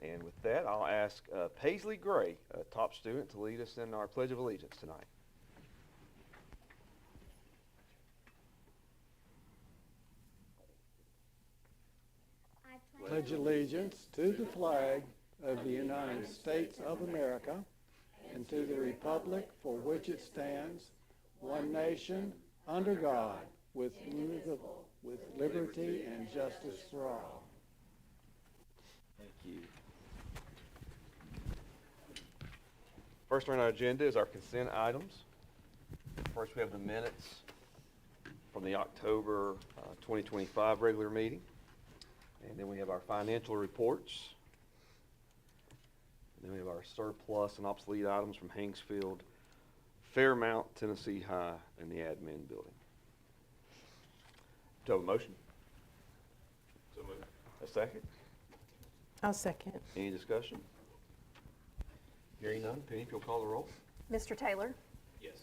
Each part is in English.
And with that, I'll ask Paisley Gray, a top student, to lead us in our Pledge of Allegiance tonight. Pledge allegiance to the flag of the United States of America and to the republic for which it stands, one nation, under God, with liberty and justice for all. Thank you. First on our agenda is our consent items. First, we have the minutes from the October 2025 regular meeting. And then we have our financial reports. And then we have our surplus and obsolete items from Hanksfield, Fairmount, Tennessee High, and the admin building. Do you have a motion? So moved. A second? I'll second. Any discussion? Hearing none. Penny, if you'll call the roll. Mr. Taylor? Yes.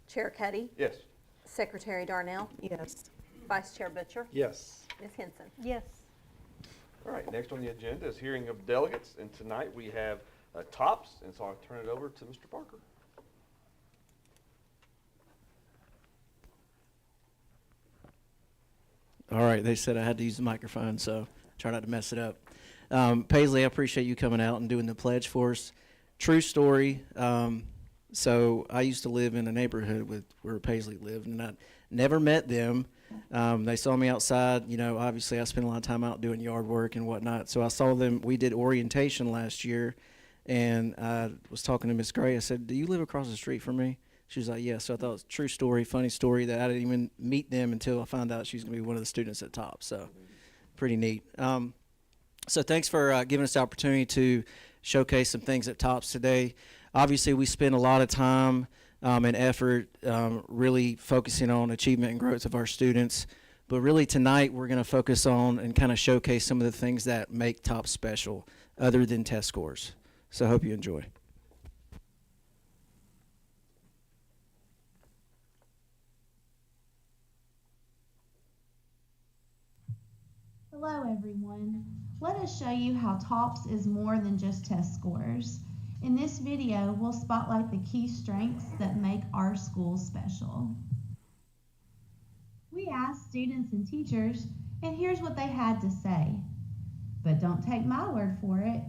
Chair Cuddy? Yes. Secretary Darnell? Yes. Vice Chair Butcher? Yes. Ms. Henson? Yes. All right, next on the agenda is hearing of delegates, and tonight we have TOPS, and so I'll turn it over to Mr. Parker. All right, they said I had to use the microphone, so try not to mess it up. Paisley, I appreciate you coming out and doing the pledge for us. True story. So I used to live in a neighborhood where Paisley lived, and I never met them. They saw me outside. You know, obviously I spent a lot of time out doing yard work and whatnot. So I saw them. We did orientation last year, and I was talking to Miss Gray. I said, "Do you live across the street from me?" She was like, "Yeah." So I thought it was a true story, funny story that I didn't even meet them until I found out she was going to be one of the students at TOP. So pretty neat. So thanks for giving us the opportunity to showcase some things at TOPS today. Obviously, we spend a lot of time and effort really focusing on achievement and growth of our students. But really tonight, we're going to focus on and kind of showcase some of the things that make TOPS special other than test scores. So I hope you enjoy. Hello everyone. Let us show you how TOPS is more than just test scores. In this video, we'll spotlight the key strengths that make our school special. We asked students and teachers, and here's what they had to say. But don't take my word for it.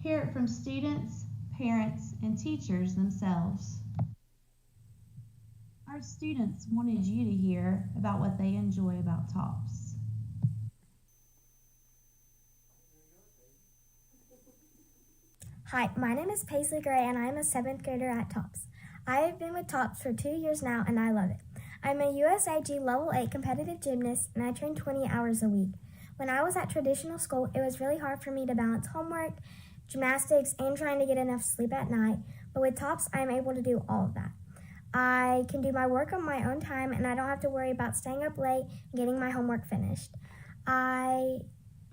Hear it from students, parents, and teachers themselves. Our students wanted you to hear about what they enjoy about TOPS. Hi, my name is Paisley Gray and I am a 7th grader at TOPS. I have been with TOPS for 2 years now and I love it. I'm a USIG Level 8 competitive gymnast and I train 20 hours a week. When I was at traditional school, it was really hard for me to balance homework, gymnastics, and trying to get enough sleep at night, but with TOPS, I'm able to do all of that. I can do my work on my own time and I don't have to worry about staying up late and getting my homework finished. I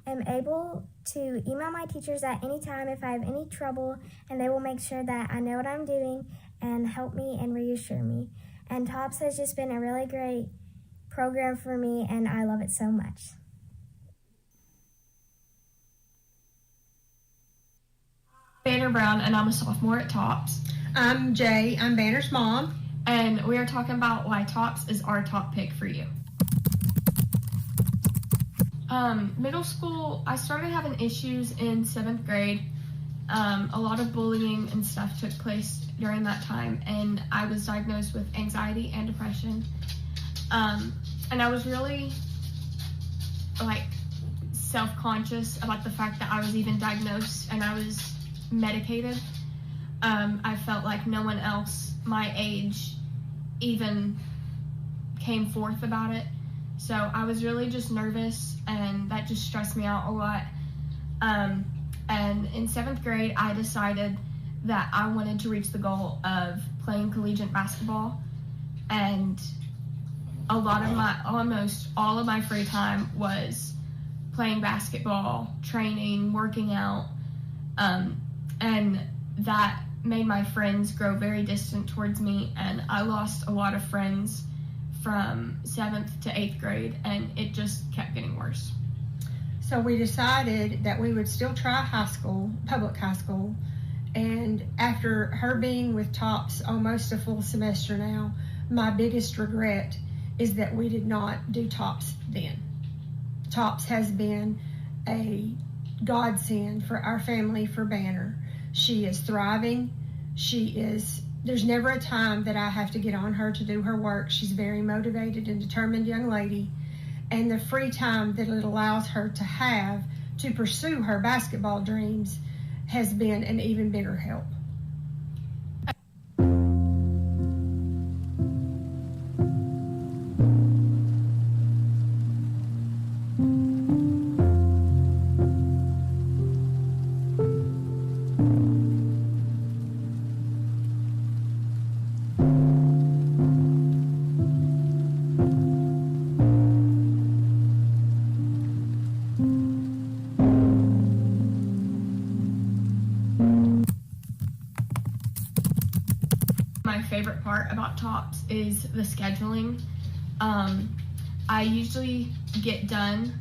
am able to email my teachers at any time if I have any trouble, and they will make sure that I know what I'm doing and help me and reassure me. And TOPS has just been a really great program for me, and I love it so much. Banner Brown, and I'm a sophomore at TOPS. I'm Jay. I'm Banner's mom. And we are talking about why TOPS is our top pick for you. Middle school, I started having issues in 7th grade. A lot of bullying and stuff took place during that time, and I was diagnosed with anxiety and depression. And I was really self-conscious about the fact that I was even diagnosed and I was medicated. I felt like no one else my age even came forth about it. So I was really just nervous, and that just stressed me out a lot. And in 7th grade, I decided that I wanted to reach the goal of playing collegiate basketball. And almost all of my free time was playing basketball, training, working out. And that made my friends grow very distant towards me, and I lost a lot of friends from 7th to 8th grade, and it just kept getting worse. So we decided that we would still try high school, public high school. And after her being with TOPS almost a full semester now, my biggest regret is that we did not do TOPS then. TOPS has been a godsend for our family, for Banner. She is thriving. There's never a time that I have to get on her to do her work. She's a very motivated and determined young lady. And the free time that it allows her to have to pursue her basketball dreams has been an even bigger help. My favorite part about TOPS is the scheduling. I usually get done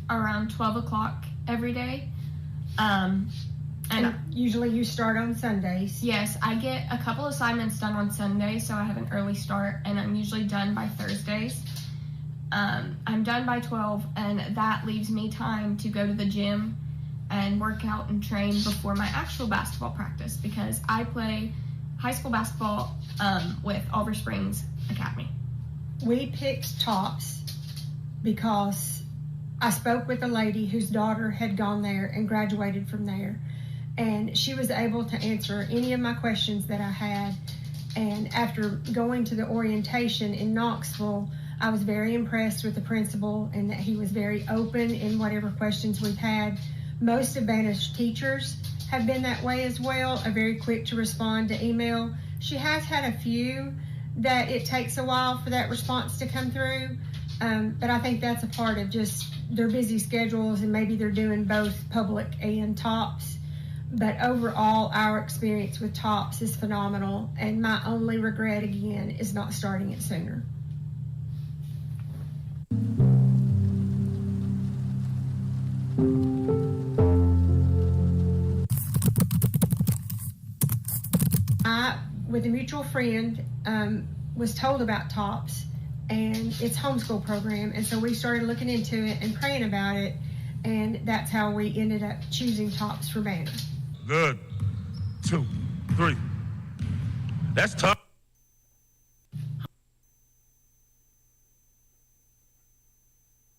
around 12 o'clock every day. And usually you start on Sundays. yes, I get a couple assignments done on Sundays, so I have an early start, and I'm usually done by Thursdays. I'm done by 12, and that leaves me time to go to the gym and work out and train before my actual basketball practice, because I play high school basketball with Oliver Springs Academy. We picked TOPS because I spoke with a lady whose daughter had gone there and graduated from there, and she was able to answer any of my questions that I had. And after going to the orientation in Knoxville, I was very impressed with the principal and that he was very open in whatever questions we've had. Most of Banner's teachers have been that way as well, are very quick to respond to email. She has had a few that it takes a while for that response to come through, but I think that's a part of just their busy schedules, and maybe they're doing both public and TOPS. But overall, our experience with TOPS is phenomenal, and my only regret, again, is not starting it sooner. I, with a mutual friend, was told about TOPS and its homeschool program, and so we started looking into it and praying about it, and that's how we ended up choosing TOPS for Banner. Good. 2, 3. That's tough.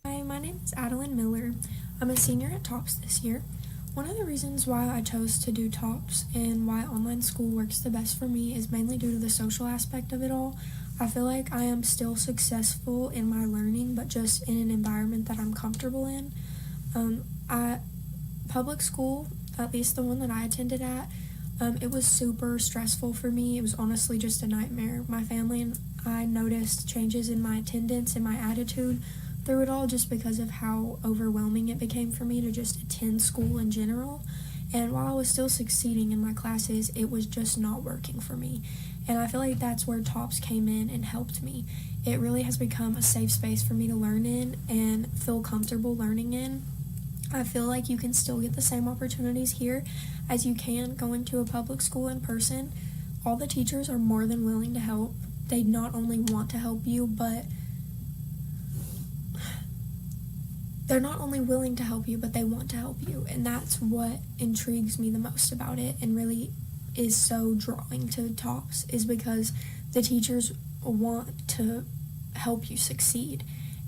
Hi, my name is Adeline Miller. I'm a senior at TOPS this year. One of the reasons why I chose to do TOPS and why online school works the best for me is mainly due to the social aspect of it all. I feel like I am still successful in my learning, but just in an environment that I'm comfortable in. Public school, at least the one that I attended at, it was super stressful for me. It was honestly just a nightmare. My family and I noticed changes in my attendance and my attitude through it all, just because of how overwhelming it became for me to just attend school in general. And while I was still succeeding in my classes, it was just not working for me. And I feel like that's where TOPS came in and helped me. It really has become a safe space for me to learn in and feel comfortable learning in. I feel like you can still get the same opportunities here as you can going to a public school in person. All the teachers are more than willing to help. They not only want to help you, but they're not only willing to help you, but they want to help you. And that's what intrigues me the most about it and really is so drawing to TOPS, is because the teachers want to help you succeed.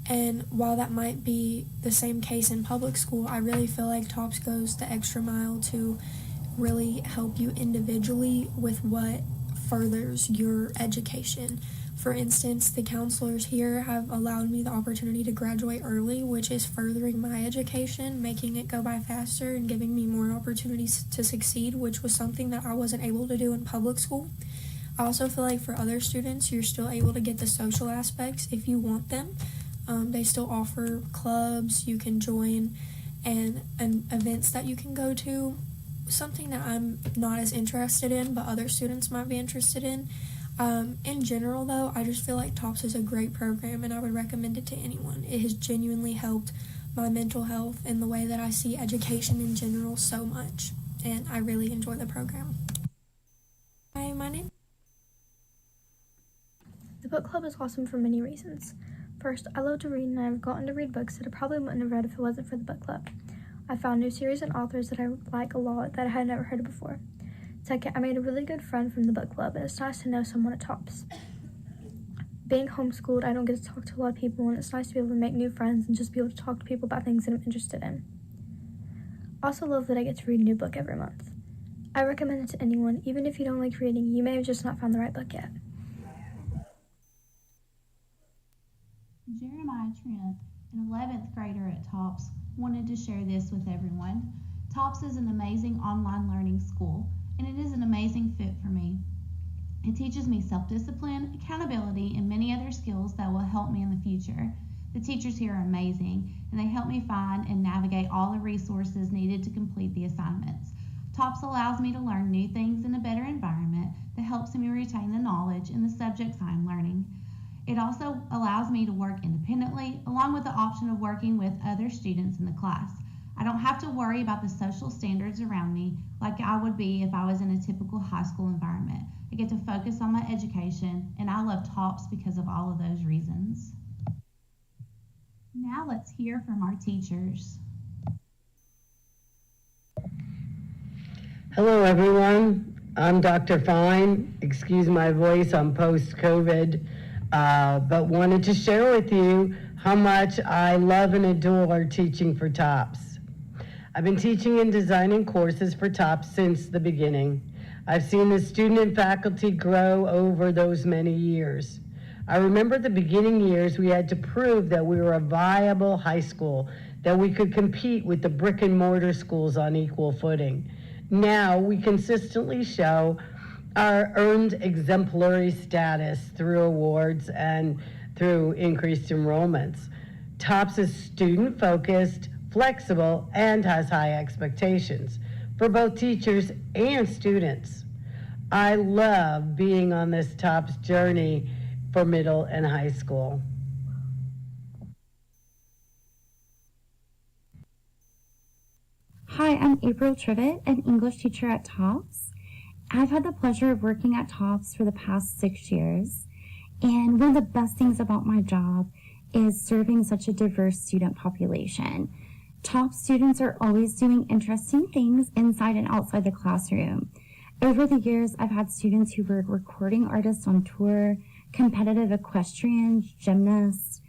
And while that might be the same case in public school, I really feel like TOPS goes the extra mile to really help you individually with what furthers your education. For instance, the counselors here have allowed me the opportunity to graduate early, which is furthering my education, making it go by faster and giving me more opportunities to succeed, which was something that I wasn't able to do in public school. I also feel like for other students, you're still able to get the social aspects if you want them. They still offer clubs you can join and events that you can go to, something that I'm not as interested in, but other students might be interested in. In general, though, I just feel like TOPS is a great program, and I would recommend it to anyone. It has genuinely helped my mental health and the way that I see education in general so much, and I really enjoy the program. Hi, my name. The book club is awesome for many reasons. First, I love to read, and I've gotten to read books that I probably wouldn't have read if it wasn't for the book club. I found new series and authors that I like a lot that I had never heard of before. Second, I made a really good friend from the book club, and it's nice to know someone at TOPS. Being homeschooled, I don't get to talk to a lot of people, and it's nice to be able to make new friends and just be able to talk to people about things that I'm interested in. I also love that I get to read a new book every month. I recommend it to anyone, even if you don't like reading, you may have just not found the right book yet. Jeremiah Trent, an 11th grader at TOPS, wanted to share this with everyone. TOPS is an amazing online learning school, and it is an amazing fit for me. It teaches me self-discipline, accountability, and many other skills that will help me in the future. The teachers here are amazing, and they help me find and navigate all the resources needed to complete the assignments. TOPS allows me to learn new things in a better environment that helps me retain the knowledge in the subjects I am learning. It also allows me to work independently, along with the option of working with other students in the class. I don't have to worry about the social standards around me like I would be if I was in a typical high school environment. I get to focus on my education, and I love TOPS because of all of those reasons. Now let's hear from our teachers. Hello everyone, I'm Dr. Fine. Excuse my voice, I'm post-COVID, but wanted to share with you how much I love and adore teaching for TOPS. I've been teaching and designing courses for TOPS since the beginning. I've seen the student and faculty grow over those many years. I remember the beginning years we had to prove that we were a viable high school, that we could compete with the brick and mortar schools on equal footing. Now we consistently show our earned exemplary status through awards and through increased enrollments. TOPS is student-focused, flexible, and has high expectations for both teachers and students. I love being on this TOPS journey for middle and high school. Hi, I'm April Trivet, an English teacher at TOPS. I've had the pleasure of working at TOPS for the past 6 years, and one of the best things about my job is serving such a diverse student population. TOPS students are always doing interesting things inside and outside the classroom. Over the years, I've had students who were recording artists on tour, competitive equestrians, gymnasts,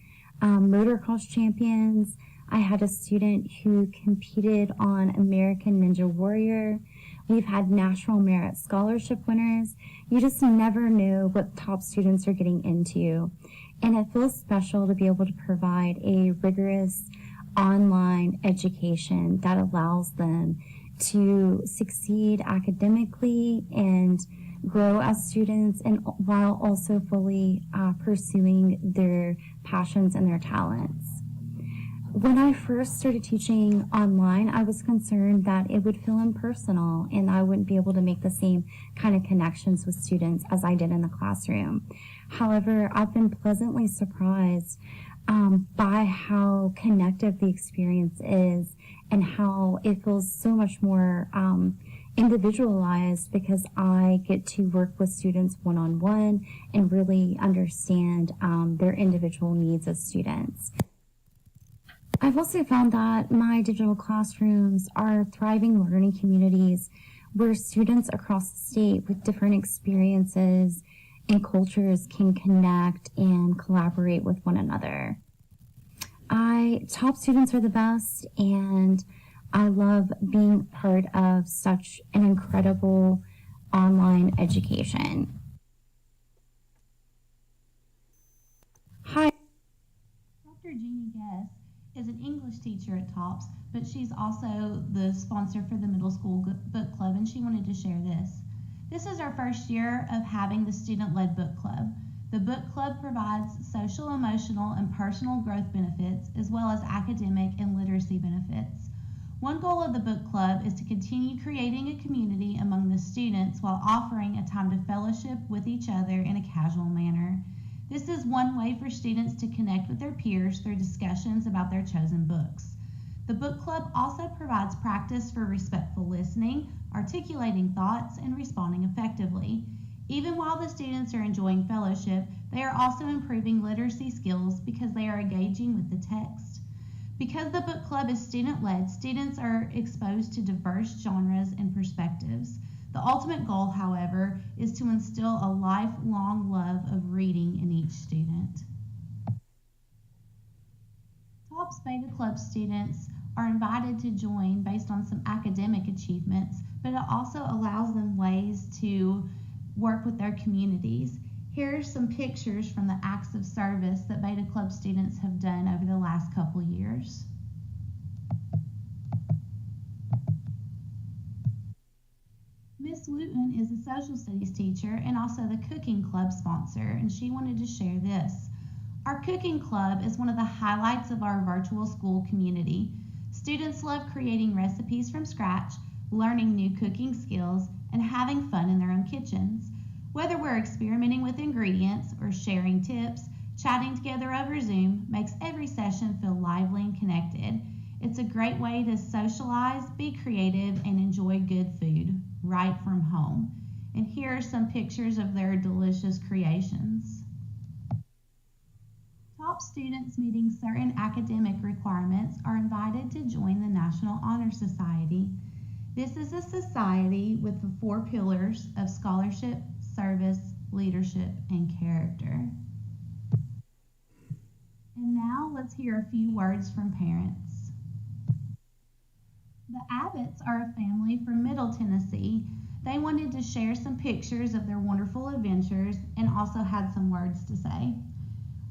motocross champions. I had a student who competed on American Ninja Warrior. We've had National Merit Scholarship winners. You just never know what TOPS students are getting into. And it feels special to be able to provide a rigorous online education that allows them to succeed academically and grow as students, and while also fully pursuing their passions and their talents. When I first started teaching online, I was concerned that it would feel impersonal and I wouldn't be able to make the same kind of connections with students as I did in the classroom. However, I've been pleasantly surprised by how connective the experience is and how it feels so much more individualized, because I get to work with students one-on-one and really understand their individual needs as students. I've also found that my digital classrooms are thriving learning communities where students across the state with different experiences and cultures can connect and collaborate with one another. TOPS students are the best, and I love being part of such an incredible online education. Hi. Dr. Jeannie Guess is an English teacher at TOPS, but she's also the sponsor for the middle school book club, and she wanted to share this. This is our first year of having the student-led book club. The book club provides social, emotional, and personal growth benefits, as well as academic and literacy benefits. One goal of the book club is to continue creating a community among the students while offering a time to fellowship with each other in a casual manner. This is one way for students to connect with their peers through discussions about their chosen books. The book club also provides practice for respectful listening, articulating thoughts, and responding effectively. Even while the students are enjoying fellowship, they are also improving literacy skills because they are engaging with the text. Because the book club is student-led, students are exposed to diverse genres and perspectives. The ultimate goal, however, is to instill a lifelong love of reading in each student. TOPS Beta Club students are invited to join based on some academic achievements, but it also allows them ways to work with their communities. Here are some pictures from the acts of service that Beta Club students have done over the last couple years. Miss Wooten is a social studies teacher and also the cooking club sponsor, and she wanted to share this. Our cooking club is one of the highlights of our virtual school community. Students love creating recipes from scratch, learning new cooking skills, and having fun in their own kitchens. Whether we're experimenting with ingredients or sharing tips, chatting together over Zoom makes every session feel lively and connected. It's a great way to socialize, be creative, and enjoy good food right from home. And here are some pictures of their delicious creations. Top students meeting certain academic requirements are invited to join the National Honor Society. This is a society with the 4 pillars of scholarship, service, leadership, and character. And now let's hear a few words from parents. The Abbotts are a family from Middle Tennessee. They wanted to share some pictures of their wonderful adventures and also had some words to say.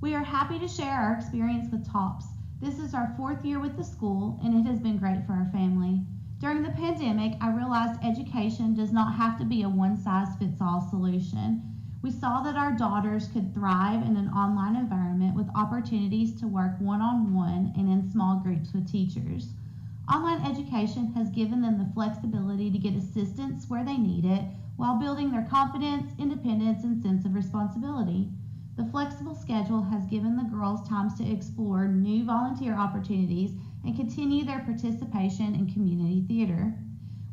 We are happy to share our experience with TOPS. This is our 4th year with the school and it has been great for our family. During the pandemic, I realized education does not have to be a one-size-fits-all solution. We saw that our daughters could thrive in an online environment with opportunities to work one-on-one and in small groups with teachers. Online education has given them the flexibility to get assistance where they need it while building their confidence, independence, and sense of responsibility. The flexible schedule has given the girls time to explore new volunteer opportunities and continue their participation in community theater.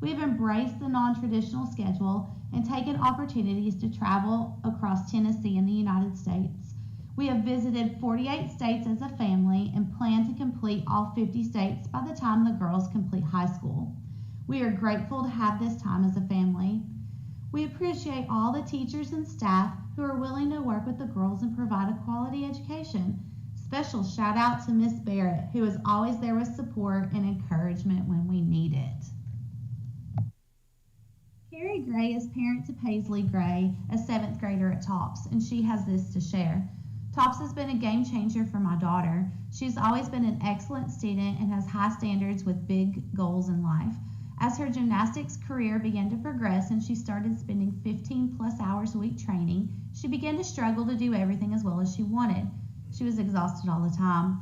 We have embraced the non-traditional schedule and taken opportunities to travel across Tennessee and the United States. We have visited 48 states as a family and plan to complete all 50 states by the time the girls complete high school. We are grateful to have this time as a family. We appreciate all the teachers and staff who are willing to work with the girls and provide a quality education. Special shout out to Miss Barrett, who is always there with support and encouragement when we need it. Carrie Gray is parent to Paisley Gray, a 7th grader at TOPS, and she has this to share. TOPS has been a game changer for my daughter. She's always been an excellent student and has high standards with big goals in life. As her gymnastics career began to progress and she started spending 15+ hours a week training, she began to struggle to do everything as well as she wanted. She was exhausted all the time.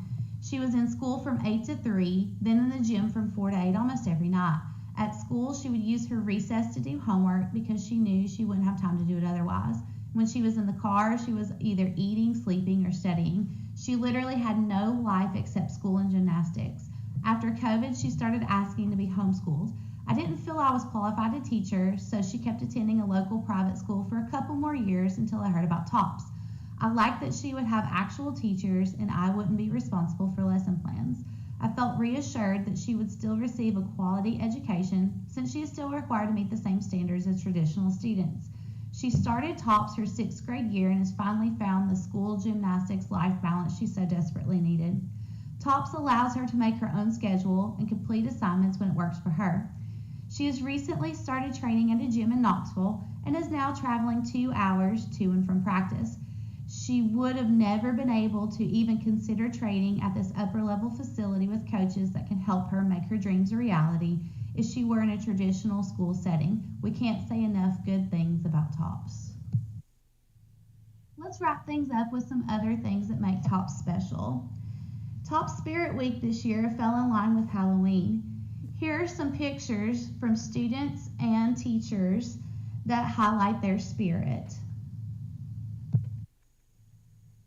She was in school from 8 to 3, then in the gym from 4 to 8 almost every night. At school, she would use her recess to do homework because she knew she wouldn't have time to do it otherwise. When she was in the car, she was either eating, sleeping, or studying. She literally had no life except school and gymnastics. After COVID, she started asking to be homeschooled. I didn't feel I was qualified to teach her, so she kept attending a local private school for a couple more years until I heard about TOPS. I liked that she would have actual teachers and I wouldn't be responsible for lesson plans. I felt reassured that she would still receive a quality education since she is still required to meet the same standards as traditional students. She started TOPS her 6th grade year and has finally found the school gymnastics life balance she so desperately needed. TOPS allows her to make her own schedule and complete assignments when it works for her. She has recently started training at a gym in Knoxville and is now traveling 2 hours to and from practice. She would have never been able to even consider training at this upper level facility with coaches that can help her make her dreams a reality if she were in a traditional school setting. We can't say enough good things about TOPS. Let's wrap things up with some other things that make TOPS special. TOPS Spirit Week this year fell in line with Halloween. Here are some pictures from students and teachers that highlight their spirit.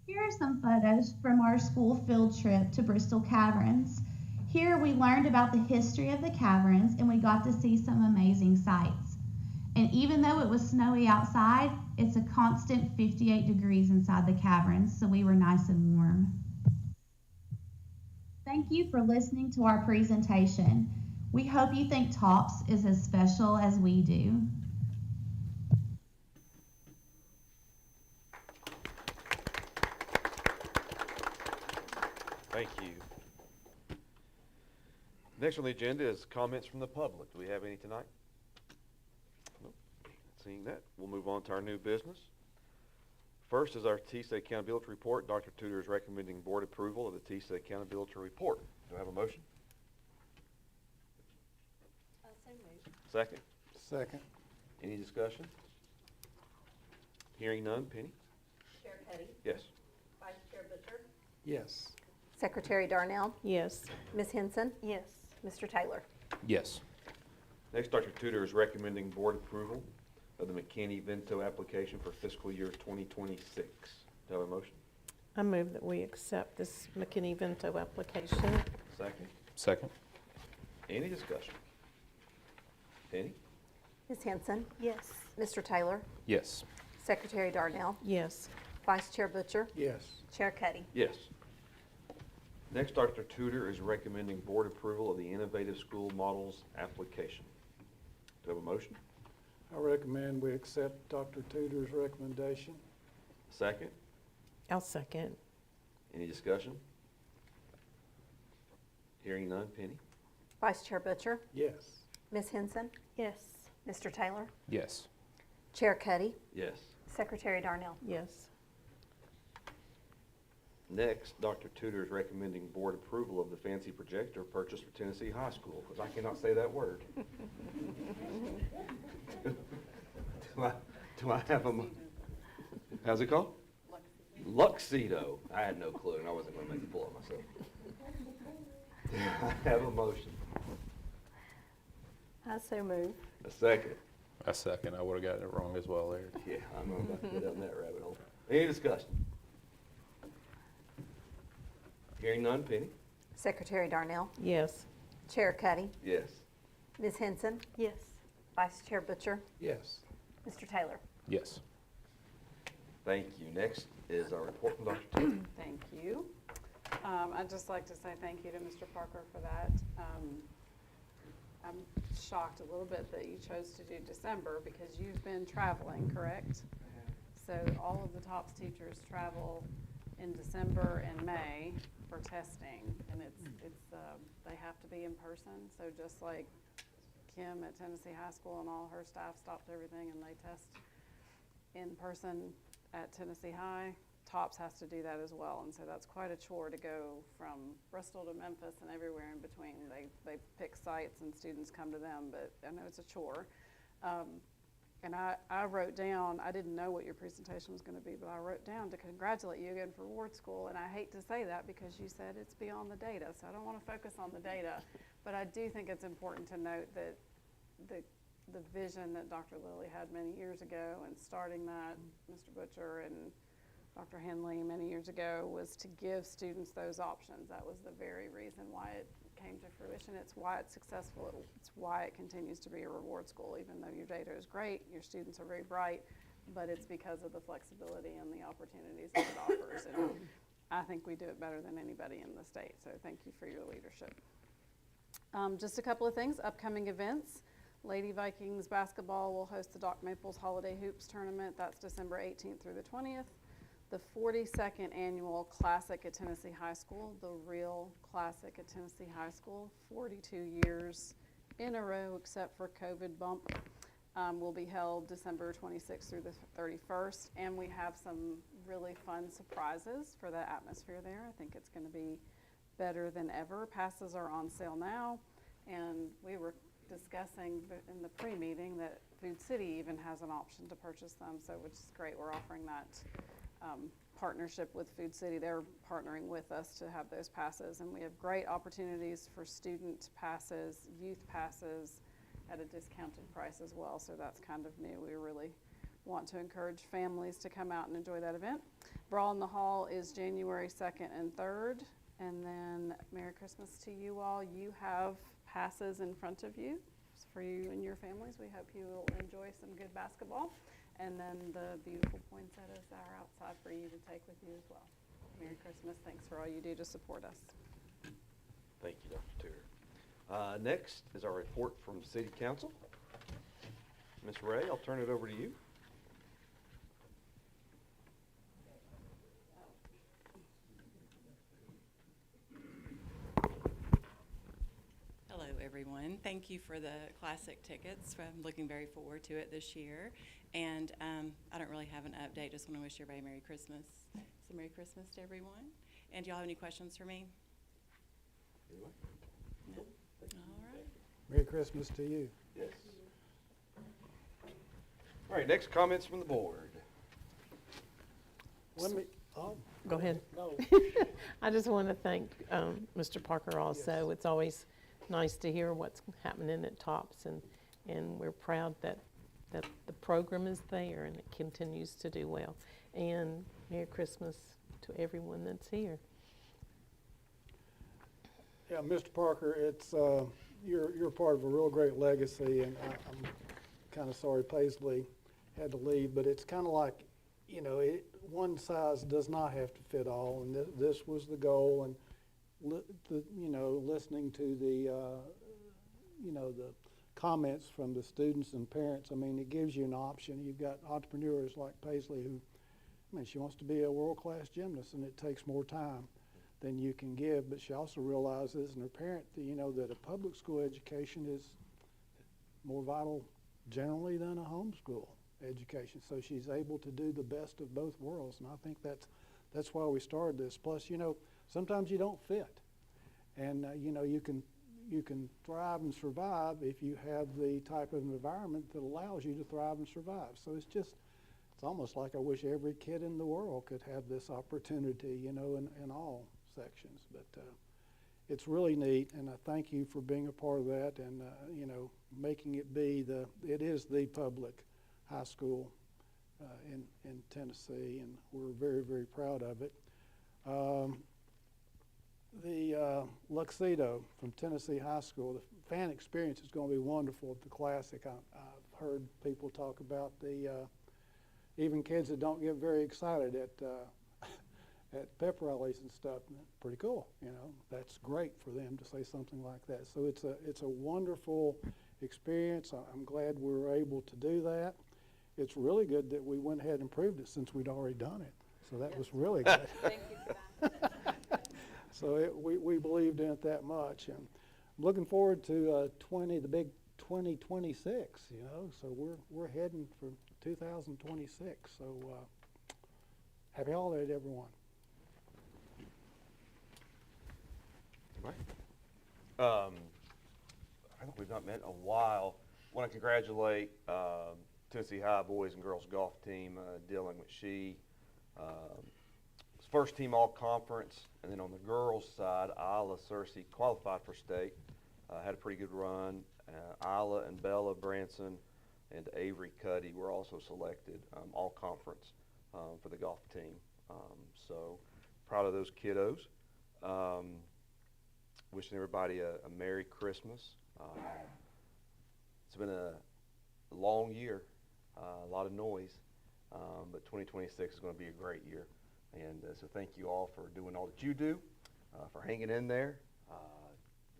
Here are some photos from our school field trip to Bristol Caverns. Here we learned about the history of the caverns and we got to see some amazing sights. And even though it was snowy outside, it's a constant 58 degrees inside the caverns, so we were nice and warm. Thank you for listening to our presentation. We hope you think TOPS is as special as we do. Thank you. Next on the agenda is comments from the public. Do we have any tonight? Nope. Seeing that, we'll move on to our new business. First is our TSA Accountability Report. Dr. Tudor is recommending board approval of the TSA Accountability Report. Do I have a motion? Second? Second. Any discussion? Hearing none. Penny? Chair Cuddy, Yes. Vice Chair Butcher, Yes. Secretary Darnell, Yes. Ms. Henson, Yes. Mr. Taylor. Yes. Next, Dr. Tudor is recommending board approval of the McKinney-Vento application for fiscal year 2026. Do I have a motion? I move that we accept this McKinney-Vento application. Second? Second. Any discussion? Penny? Ms. Henson, Yes. Mr. Taylor, Yes. Secretary Darnell, Yes. Vice Chair Butcher, Yes. Chair Cuddy. Yes. Next, Dr. Tudor is recommending board approval of the Innovative School Models application. Do I have a motion? I recommend we accept Dr. Tudor's recommendation. Second? I'll second. Any discussion? Hearing none. Penny? Vice Chair Butcher, Yes. Ms. Henson, Yes. Mr. Taylor, Yes. Chair Cuddy, Yes. Secretary Darnell. Yes. Next, Dr. Tudor is recommending board approval of the fancy projector purchased for Tennessee High School, because I cannot say that word. Do I have a, how's it called? Luxido. I had no clue, and I wasn't going to make a fool of myself. Do I have a motion? I so move. A second? A second. I would have gotten it wrong as well there. Yeah, I'm about to go down that rabbit hole. Any discussion? Hearing none. Penny? Secretary Darnell, Yes. Chair Cuddy, Yes. Ms. Henson, Yes. Vice Chair Butcher, Yes. Mr. Taylor. Yes. Thank you. Next is our report from Dr. Tudor. Thank you. I'd just like to say thank you to Mr. Parker for that. I'm shocked a little bit that you chose to do December because you've been traveling, correct? So all of the TOPS teachers travel in December and May for testing, and they have to be in person. So just like Kim at Tennessee High School and all her staff stopped everything and they test in person at Tennessee High, TOPS has to do that as well. And so that's quite a chore to go from Bristol to Memphis and everywhere in between. They pick sites and students come to them, but I know it's a chore. And I wrote down, I didn't know what your presentation was going to be, but I wrote down to congratulate you again for Ward School. And I hate to say that because you said it's beyond the data, so I don't want to focus on the data. But I do think it's important to note that the vision that Dr. Lilly had many years ago and starting that, Mr. Butcher and Dr. Henley many years ago, was to give students those options. That was the very reason why it came to fruition. It's why it's successful. It's why it continues to be a reward school, even though your data is great, your students are very bright, but it's because of the flexibility and the opportunities that it offers. And I think we do it better than anybody in the state, so thank you for your leadership. Just a couple of things, upcoming events. Lady Vikings basketball will host the Doc Maples Holiday Hoops Tournament. That's December 18th through the 20th. The 42nd annual Classic at Tennessee High School, the real Classic at Tennessee High School, 42 years in a row except for COVID bump, will be held December 26th through the 31st. And we have some really fun surprises for the atmosphere there. I think it's going to be better than ever. Passes are on sale now, and we were discussing in the pre-meeting that Food City even has an option to purchase them, so which is great. We're offering that partnership with Food City. They're partnering with us to have those passes, and we have great opportunities for student passes, youth passes at a discounted price as well, so that's kind of new. We really want to encourage families to come out and enjoy that event. Brawl in the Hall is January 2nd and 3rd And then Merry Christmas to you all. You have passes in front of you for you and your families. We hope you will enjoy some good basketball. And then the beautiful poinsettias are outside for you to take with you as well. Merry Christmas. Thanks for all you do to support us. Thank you, Dr. Tudor. Next is our report from City Council. Ms. Ray, I'll turn it over to you. Hello, everyone. Thank you for the classic tickets. I'm looking very forward to it this year. And I don't really have an update. Just want to wish everybody Merry Christmas. So Merry Christmas to everyone. And do y'all have any questions for me? Anyone? No? All right. Merry Christmas to you. Yes. All right, next comments from the board. Let me, oh. Go ahead. No. I just want to thank Mr. Parker also. Yes. It's always nice to hear what's happening at TOPS, and we're proud that the program is there and it continues to do well. And Merry Christmas to everyone that's here. Yeah, Mr. Parker, it's you're part of a real great legacy, and I'm kind of sorry Paisley had to leave, but it's kind of like, you know, one size does not have to fit all, and this was the goal. And listening to the the comments from the students and parents, I mean, it gives you an option. You've got entrepreneurs like Paisley who, I mean, she wants to be a world-class gymnast, and it takes more time than you can give, but she also realizes, and her parent, that a public school education is more vital generally than a homeschool education. So she's able to do the best of both worlds, and I think that's why we started this. Plus, sometimes you don't fit, and you can thrive and survive if you have the type of environment that allows you to thrive and survive. So it's almost like I wish every kid in the world could have this opportunity, in all sections. But it's really neat, and I thank you for being a part of that, and making it be it is the public high school in Tennessee, and we're very, very proud of it. The Luxido from Tennessee High School, the fan experience is going to be wonderful at the Classic. I've heard people talk about even kids that don't get very excited at pep rallies and stuff. Pretty cool, That's great for them to say something like that. So it's a wonderful experience. I'm glad we were able to do that. It's really good that we went ahead and improved it since we'd already done it. So that was really good. Thank you for that. So we believed in it that much, and I'm looking forward to the big 2026. So we're heading for 2026. So happy holidays, everyone. Right. I think we've not met in a while. I want to congratulate Tennessee High boys and girls golf team, Dylan McShee. First team all conference, and then on the girls side, Isla Searcy qualified for state, had a pretty good run. Isla and Bella Branson and Avery Cuddy were also selected all conference for the golf team. So proud of those kiddos. Wishing everybody a Merry Christmas. It's been a long year, a lot of noise, but 2026 is going to be a great year. And so thank you all for doing all that you do, for hanging in there,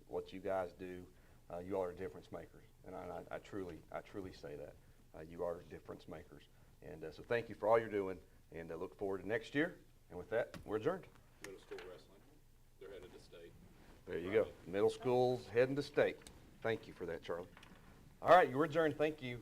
what you guys do. You all are difference makers, and I truly say that. You are difference makers. And so thank you for all you're doing, and I look forward to next year. And with that, we're adjourned. Middle school wrestling, they're headed to state. There you go. Middle school's heading to state. Thank you for that, Charlie. All right, you're adjourned. Thank you.